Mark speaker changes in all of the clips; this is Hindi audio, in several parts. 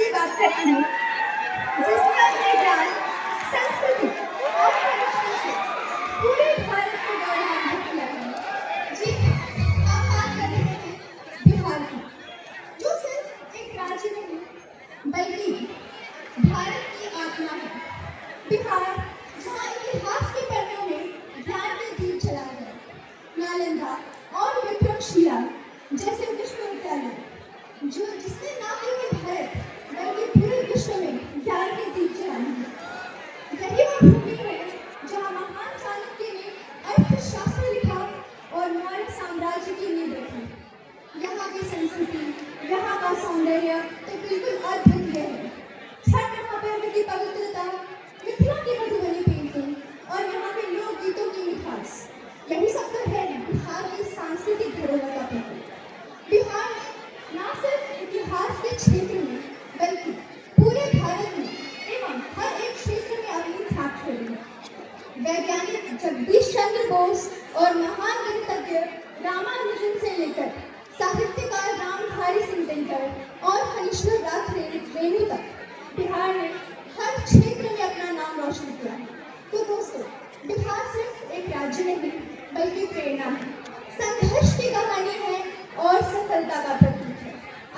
Speaker 1: की बात करेंगे जिसने अपने ज्ञान, संस्कृति और परिश्रम से पूरे भारत को गौरवान्वित किया है। जी, आप बात कर रहे हैं बिहार की, जो सिर्फ एक राज्य नहीं बल्कि भारत की आत्मा है। बिहार जहाँ इतिहास के पन्नों में ज्ञान के दीप जलाए गए, नालंदा और विक्रमशिला जैसे विश्वविद्यालय जो जिसने न केवल भारत बल्कि पूरे विश्व में ज्ञान के दीप जलाए हैं। यही वो भूमि है जहाँ महान चाणक्य ने अर्थशास्त्र लिखा और मौर्य साम्राज्य की नींव रखी। यहाँ की संस्कृति, यहाँ का सौंदर्य तो बिल्कुल अद्वितीय है। छठ महापर्व की पवित्रता, मिथिला की मधुबनी पेंटिंग और यहाँ के लोकगीतों की मिठास, यही सब तो है बिहार की सांस्कृतिक धरोहर का प्रतीक। बिहार ने न सिर्फ इतिहास के क्षेत्र में बल्कि पूरे भारत में एवं हर एक क्षेत्र में अपनी छाप छोड़ी है। वैज्ञानिक जगदीश चंद्र बोस और महान गणितज्ञ रामानुजन से लेकर साहित्यकार रामधारी सिंह दिनकर और फणीश्वर नाथ रेणु तक बिहार ने हर क्षेत्र में अपना नाम रोशन किया है। तो दोस्तों, बिहार सिर्फ एक राज्य नहीं बल्कि प्रेरणा है, संघर्ष की कहानी है और सफलता का प्रतीक है।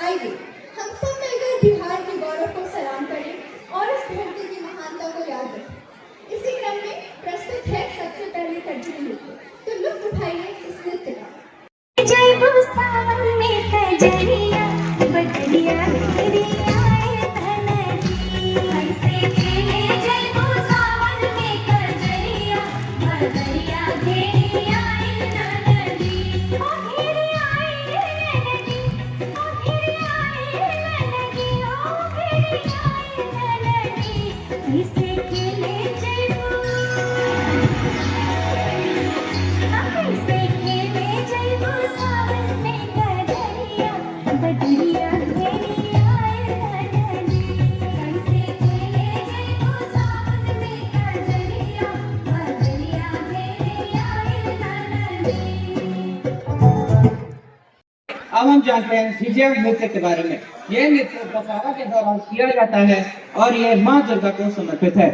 Speaker 1: आइए हम सब मिलकर बिहार के गौरव को सलाम करें और इस धरती की महानता को याद रखें। इसी क्रम में प्रस्तुत है सबसे पहले तर्जनी नृत्य, तो लुत्फ उठाइए इस नृत्य का।
Speaker 2: जय हो सावन में कजरिया बदरिया तेरी आए धनरी हंसे खेले। जय हो सावन में कजरिया बदरिया तेरी आए धनरी ओ तेरी आए धनरी ओ तेरी आए धनरी ओ तेरी आए धनरी हंसे खेले। जय हो हंसे खेले। जय हो सावन में कजरिया बदरिया तेरी आए धनरी हंसे खेले। जय हो सावन में कजरिया बदरिया तेरी आए धनरी।
Speaker 3: अब हम जानते हैं झिझिया नृत्य के बारे में। यह नृत्य दशहरा के दौरान किया जाता है और यह माँ दुर्गा को समर्पित है।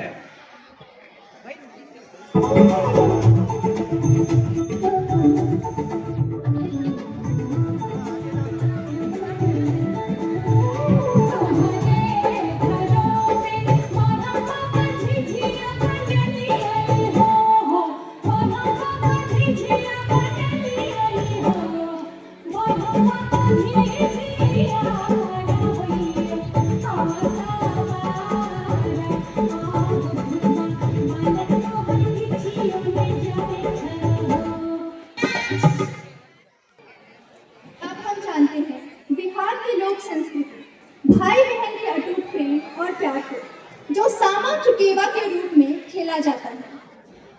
Speaker 1: अब हम जानते हैं बिहार की लोक संस्कृति, भाई बहन के अटूट प्रेम और प्यार को जो सामा चुकेवा के रूप में खेला जाता है।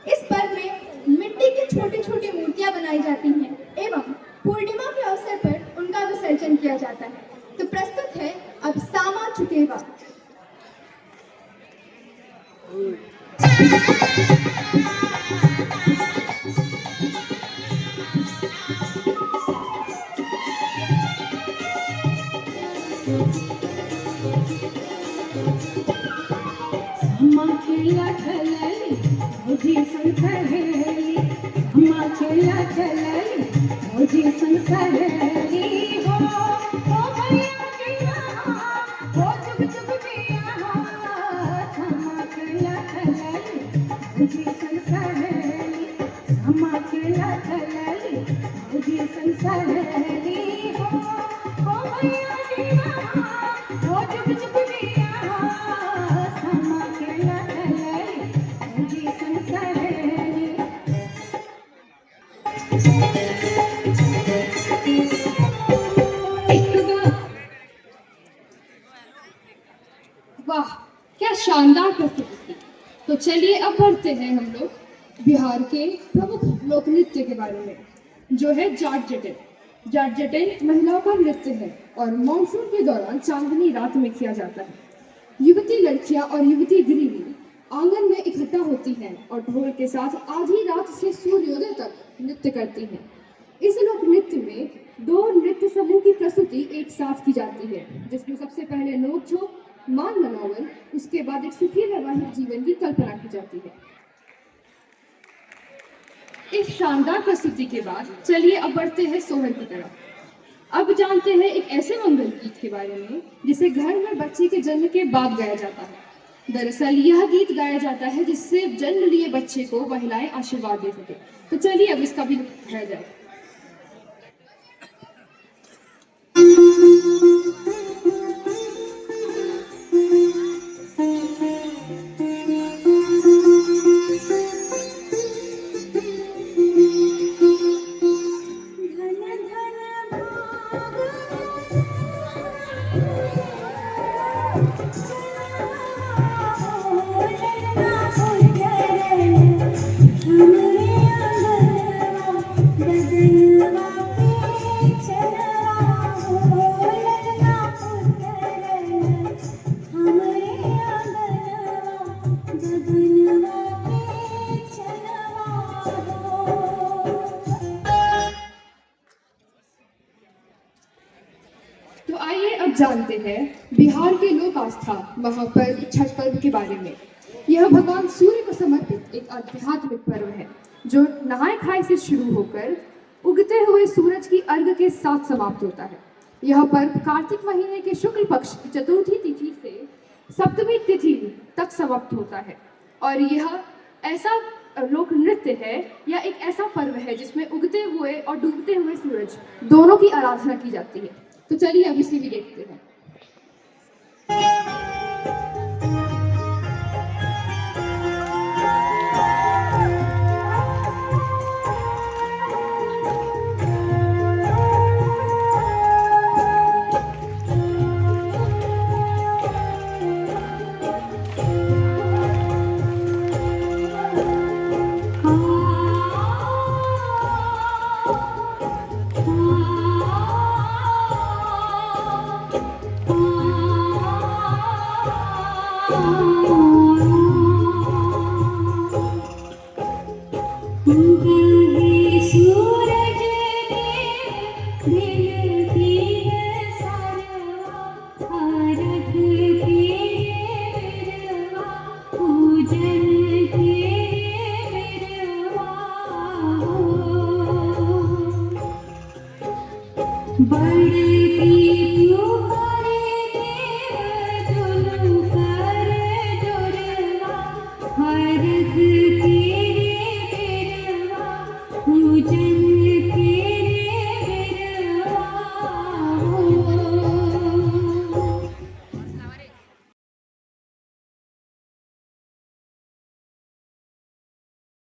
Speaker 1: इस पर्व में मिट्टी की छोटी छोटी मूर्तियां बनाई जाती हैं एवं पूर्णिमा के अवसर पर उनका विसर्जन किया जाता है। तो प्रस्तुत है अब सामा चुकेवा।
Speaker 2: अम्मा खेला चलली भौजी संग सहेली अम्मा खेला चलली भौजी संग सहेली हो भैया के यहाँ हो चुप चुप के यहाँ अम्मा खेला चलली भौजी संग सहेली अम्मा खेला चलली भौजी संग सहेली हो भैया के यहाँ हो चुप चुप के यहाँ अम्मा खेला चलली भौजी संग सहेली।
Speaker 4: वाह, क्या शानदार प्रस्तुति थी। तो चलिए अब बढ़ते हैं हम लोग बिहार के प्रमुख लोक नृत्य के बारे में, जो है जाट जटिन। जाट जटिन महिलाओं का नृत्य है और मानसून के दौरान चांदनी रात में किया जाता है। युवती लड़कियां और युवती गृहिणी आंगन में इकट्ठा होती हैं और ढोल के साथ आधी रात से सूर्योदय तक नृत्य करती हैं। इस लोक नृत्य में दो नृत्य समूह की प्रस्तुति एक साथ की जाती है, जिसमें सबसे पहले नोक झोंक पकवान बनाकर उसके बाद एक सुखी वैवाहिक जीवन की कल्पना की जाती है। इस शानदार प्रस्तुति के बाद चलिए अब बढ़ते हैं सोहर की तरफ। अब जानते हैं एक ऐसे मंगल गीत के बारे में जिसे घर में बच्चे के जन्म के बाद गाया जाता है। दरअसल यह गीत गाया जाता है जिससे जन्म लिए बच्चे को महिलाएं आशीर्वाद दे सके। तो चलिए अब इसका भी लुत्फ उठाया जाए। तो आइए अब जानते हैं बिहार के लोक आस्था महापर्व छठ पर्व के बारे में। यह भगवान सूर्य को समर्पित एक आध्यात्मिक पर्व है जो नहाय खाए से शुरू होकर उगते हुए सूरज की अर्घ के साथ समाप्त होता है। यह पर्व कार्तिक महीने के शुक्ल पक्ष की चतुर्थी तिथि से सप्तमी तिथि तक समाप्त होता है और यह ऐसा लोक नृत्य है या एक ऐसा पर्व है जिसमें उगते हुए और डूबते हुए सूरज दोनों की आराधना की जाती है। तो चलिए अब इसे भी देखते हैं।